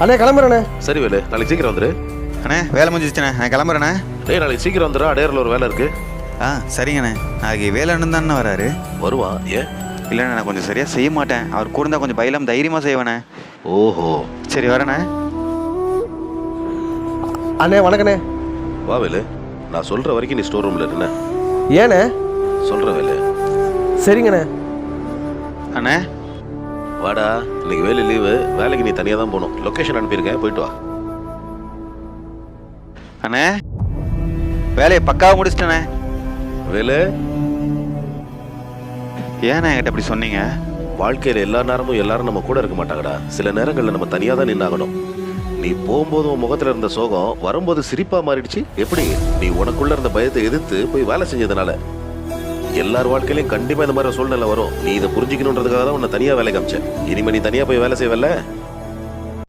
அண்ணே கிளம்புறேண்ணே. சரி வேலு, நாளைக்கு சீக்கிரம் வந்துரு. அண்ணே வேலை முடிஞ்சிச்சுண்ணே, நான் கிளம்புறேண்ணே. டேய் நாளைக்கு சீக்கிரம் வந்துடும், அடையாரில் ஒரு வேலை இருக்கு. சரிங்கண்ணே. நாளைக்கு வேலைன்னு தானே வராரு. வருவான். ஏன்? இல்லைண்ணே, நான் கொஞ்சம் சரியாக செய்ய மாட்டேன். அவர் கூட இருந்தால் கொஞ்சம் பயிலாம் தைரியமாக செய்வேண்ணே. ஓஹோ, சரி வரேண்ணே. அண்ணே வணக்கண்ணே. வா வேலு, நான் சொல்ற வரைக்கும் நீ ஸ்டோர் ரூம்ல இருண்ணே. ஏண்ணே? சொல்ற வேலு. சரிங்கண்ணே. அண்ணே வாடா, இன்னைக்கு வேலை லீவு, வேலைக்கு நீ தனியாக தான் போகணும். லொக்கேஷன் அனுப்பியிருக்கேன், போயிட்டு வா. அண்ணே வேலையை பக்காவாக முடிச்சிட்டேண்ணே. வேலு, ஏண்ணே என்கிட்ட அப்படி சொன்னீங்க? வாழ்க்கையில் எல்லா நேரமும் எல்லாரும் நம்ம கூட இருக்க மாட்டாங்கடா. சில நேரங்களில் நம்ம தனியாக தான் நின்னாகணும். நீ போகும்போது உன் முகத்தில் இருந்த சோகம் வரும்போது சிரிப்பாக மாறிடுச்சு. எப்படி? நீ உனக்குள்ள இருந்த பயத்தை எதிர்த்து போய் வேலை செஞ்சதுனால. எல்லார் வாழ்க்கையிலையும் கண்டிப்பாக இந்த மாதிரி சூழ்நிலை வரும். நீ இதை புரிஞ்சுக்கணுன்றதுக்காக தான் உன்னை தனியாக வேலை காமிச்சேன். இனிமேல் நீ தனியாக போய் வேலை செய்வல்ல,